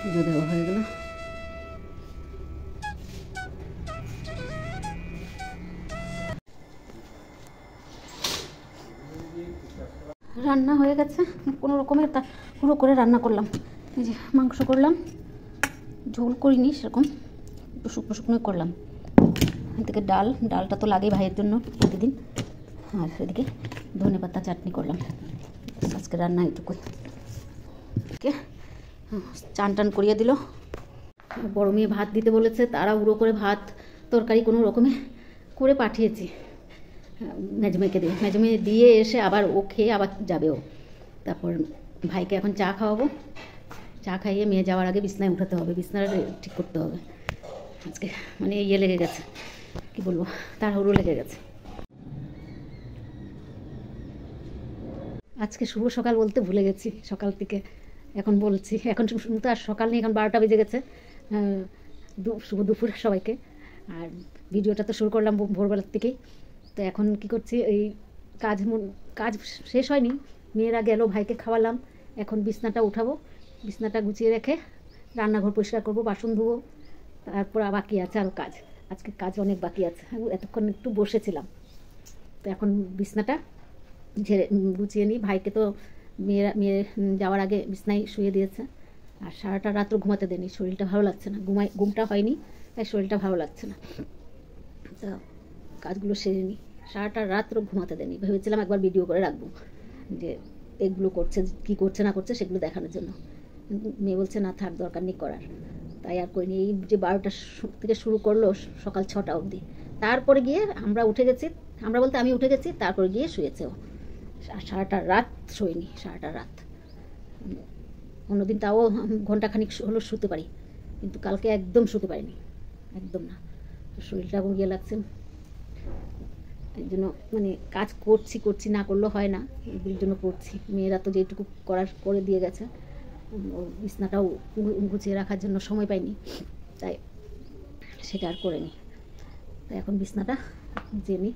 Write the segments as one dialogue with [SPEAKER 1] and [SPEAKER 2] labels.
[SPEAKER 1] পুজো দেওয়া হয়ে গেল। রান্না হয়ে গেছে, কোনো রকমের তা পুরো করে রান্না করলাম। এই যে মাংস করলাম, ঝোল করিনি সেরকম, একটু শুকনো শুকনো করলাম। এদিকে ডালটা তো লাগেই ভাইয়ের জন্য প্রতিদিন। আর এদিকে ধনেপাতা চাটনি করলাম। আজকে রান্না এইটুকুই। চান টান করিয়ে দিল। বড় মেয়ে ভাত দিতে বলেছে, তারা উড়ো করে ভাত তরকারি কোনো রকমে করে পাঠিয়েছি মেজমেকে দিয়ে। মেজমে দিয়ে এসে আবার ও খেয়ে আবার যাবে ও। তারপর ভাইকে এখন চা খাওয়াবো। চা খাইয়ে মেয়ে যাওয়ার আগে বিছনায় উঠাতে হবে, বিছনাটা ঠিক করতে হবে। আজকে মানে ইয়ে লেগে গেছে, কি বলবো, তাড়াহুড়ো লেগে গেছে। আজকে শুভ সকাল বলতে ভুলে গেছি, সকাল থেকে এখন বলছি। এখন তো আর সকাল নেই, এখন 12টা বেজে গেছে। শুভ দুপুর সবাইকে। আর ভিডিওটা তো শুরু করলাম ভোরবেলার থেকেই। তো এখন কি করছি, এই কাজ শেষ হয়নি, মেয়েরা গেল, ভাইকে খাওয়ালাম। এখন বিছনাটা উঠাবো, বিছনাটা গুছিয়ে রেখে রান্নাঘর পরিষ্কার করবো, বাসন ধুবো। তারপর বাকি আছে আরও কাজ, আজকে কাজ অনেক বাকি আছে। এতক্ষণ একটু বসেছিলাম, তো এখন বিছনাটা ঝেড়ে গুছিয়ে নিই। ভাইকে তো মেয়ে যাওয়ার আগে বিছনায় শুয়ে দিয়েছে। আর সারাটা রাত্র ঘুমাতে দেয়নি, শরীরটা ভালো লাগছে না, ঘুমটা হয়নি, তাই শরীরটা ভালো লাগছে না। তো কাজগুলো সেরে নিই, সারাটা রাত্র ঘুমাতে দেয়নি। ভেবেছিলাম একবার ভিডিও করে রাখবো, যে এগুলো করছে কি করছে না করছে সেগুলো দেখানোর জন্য। মেয়ে বলছে না থাক, দরকার নেই করার, তাই আর করিনি। এই যে 12টা থেকে শুরু করলো সকাল 6টা অবধি, তারপরে গিয়ে আমরা উঠে গেছি, আমরা বলতে আমি উঠে গেছি, তারপরে গিয়ে শুয়েছে ও। সারাটা রাত শোয়নি, সারাটা রাত। অন্যদিন তাও ঘন্টাখানিক হলো শুতে পারি, কিন্তু কালকে একদম শুতে পারিনি, একদম না। শরীরটা ইয়ে লাগছে, এই জন্য মানে কাজ করছি না করলেও হয় না, এর জন্য করছি। মেয়েরা তো যেটুকু করে দিয়ে গেছে, বিছনাটাও গুছিয়ে রাখার জন্য সময় পাইনি, তাই সেটা আর করে নিই। তাই এখন বিছনাটা গুছিয়ে নিই,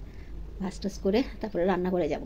[SPEAKER 1] ভাস টাস করে তারপরে রান্নাঘরে যাব।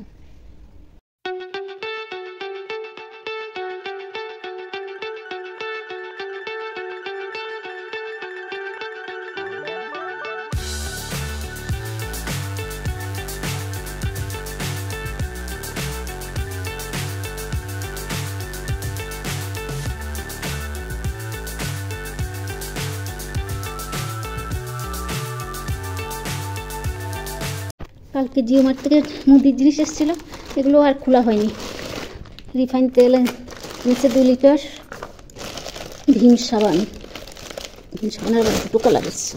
[SPEAKER 1] কালকে জিও মার্ট থেকে মুদির জিনিস এসেছিলো, এগুলো আর খোলা হয়নি। রিফাইন তেল নিচে 2 লিটার, ভীম সাবানের 2 কালার এসছে।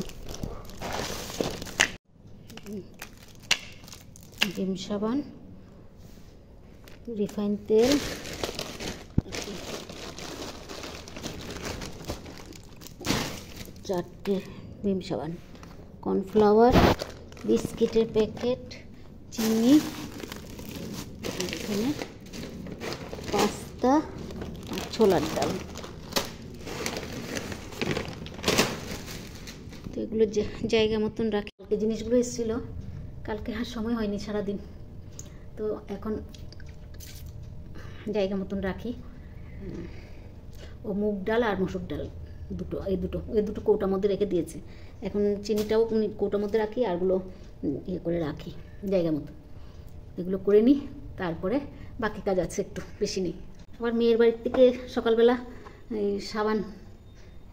[SPEAKER 1] ভীম সাবান, রিফাইন তেল, 4টে ভীম সাবান, কর্নফ্লাওয়ার, বিস্কিটের প্যাকেট, চিনি, এখানে পাস্তা আর ছোলার ডাল। তো এগুলো জায়গা মতন রাখি। কালকে জিনিসগুলো এসেছিলো, কালকে আর সময় হয়নি সারাদিন, তো এখন জায়গা মতন রাখি। ও মুগ ডাল আর মসুর ডাল এই দুটো কৌটার মধ্যে রেখে দিয়েছে। এখন চিনিটাও কৌটার মধ্যে রাখি, আরগুলো ইয়ে করে রাখি জায়গা মতো। এগুলো করে নিই, তারপরে বাকি কাজ আছে, একটু বেশি নেই। আবার মেয়ের বাড়ির থেকে সকালবেলা এই সাবান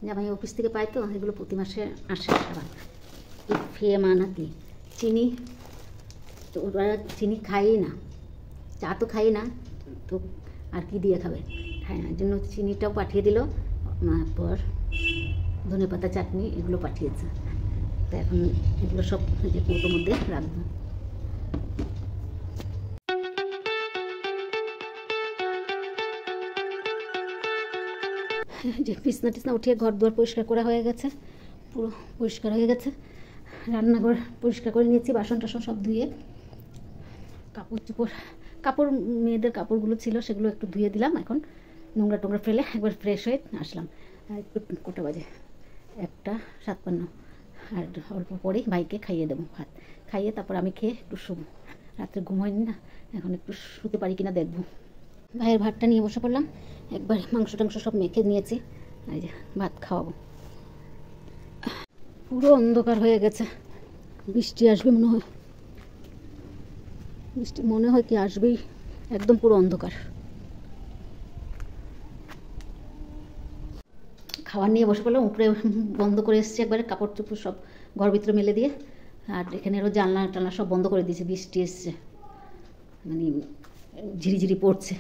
[SPEAKER 1] জামাই অফিস থেকে পায়, তো এগুলো প্রতি মাসে আসে সাবান। ফেমা নাকি চিনি, তো ওরা চিনি খায়ই না, চা তো খাই না, তো আর কি দিয়ে খাবে, খায় না, এর জন্য চিনিটাও পাঠিয়ে দিল। পর ধনেপাতা চাটনি এগুলো পাঠিয়েছে। তো এখন এগুলো সব যে কৌটোর মধ্যে রাখবো। যে বিছনা উঠিয়ে ঘর দুয়ার পরিষ্কার করা হয়ে গেছে, পুরো পরিষ্কার হয়ে গেছে। রান্নাঘর পরিষ্কার করে নিয়েছি, বাসন টাসন সব ধুয়ে। কাপড় মেয়েদের কাপড়গুলো ছিল সেগুলো একটু ধুয়ে দিলাম। এখন নোংরা টোংরা ফেলে একবার ফ্রেশ হয়ে আসলাম। আর একটু কটা বাজে, 1:57। আর অল্প পরেই ভাইকে খাইয়ে দেবো, ভাত খাইয়ে তারপর আমি খেয়ে একটু শুবো। রাত্রে ঘুম হয়নি না, এখন একটু শুতে পারি কিনা দেখবো। ভাইয়ের ভাতটা নিয়ে বসে পড়লাম, একবারে মাংস টাংস সব মেখে নিয়েছি, এই যে ভাত খাওয়াবো। পুরো অন্ধকার হয়ে গেছে, বৃষ্টি আসবে মনে হয়, বৃষ্টি মনে হয় কি আসবেই, একদম পুরো অন্ধকার। খাবার নিয়ে বসে পড়লাম, উপরে বন্ধ করে এসেছি একবারে, কাপড় চোপড় সব ঘর ভিতরে মেলে দিয়ে, আর এখানে আরও জানলা টানলা সব বন্ধ করে দিয়েছে, বৃষ্টি এসছে, মানে ঝিরিঝিরি পড়ছে।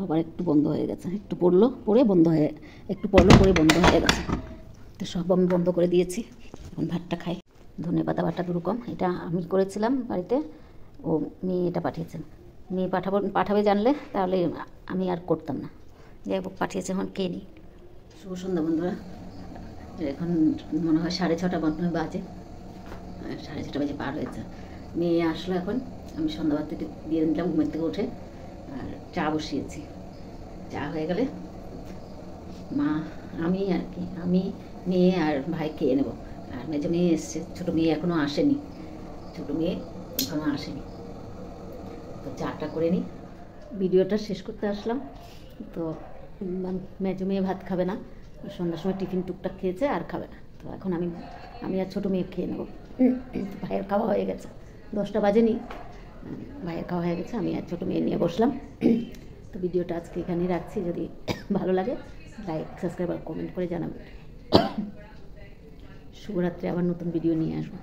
[SPEAKER 1] আবার একটু বন্ধ হয়ে গেছে, একটু পড়লো পড়ে বন্ধ হয়ে, একটু পড়লো পড়ে বন্ধ হয়ে গেছে, তো সব আমি বন্ধ করে দিয়েছি। এখন ভাতটা খাই। ধনেপাতা বাটা দুরকম, এটা আমি করেছিলাম বাড়িতে, ও মেয়ে এটা পাঠিয়েছেন। মেয়ে পাঠাবে জানলে তাহলে আমি আর করতাম না, যাই হোক পাঠিয়েছে, এখন কে নিই। শুভ সন্ধ্যা বন্ধুরা, এখন মনে হয় 6:30 বাজে, 6:30 বাজে পার হয়েছে। মেয়ে আসলো এখন, আমি সন্ধ্যাবার থেকে দিয়ে দিলাম ঘুমের থেকে উঠে, আর চা বসিয়েছি। চা হয়ে গেলে মা আমি আর কি, আমি মেয়ে আর ভাই খেয়ে নেবো। আর মেজো মেয়ে এসছে, ছোটো মেয়ে এখনও আসেনি, ছোটো মেয়ে এখনও আসেনি, তো চাটা করে নিই। ভিডিওটা শেষ করতে আসলাম, তো মেজো মেয়ে ভাত খাবে না, সন্ধ্যার সময় টিফিন টুকটাক খেয়েছে আর খাবে না, তো এখন আমি আর ছোটো মেয়ে খেয়ে নেবো। ভাইয়ের খাওয়া হয়ে গেছে, 10টা বাজেনি, ভাইয়ের খাওয়া হয়ে গেছে, আমি আর ছোটো মেয়ে নিয়ে বসলাম। তো ভিডিওটা আজকে এখানেই রাখছি, যদি ভালো লাগে লাইক সাবস্ক্রাইব আর কমেন্ট করে জানাবেন। শুভরাত্রি, আবার নতুন ভিডিও নিয়ে আসবো।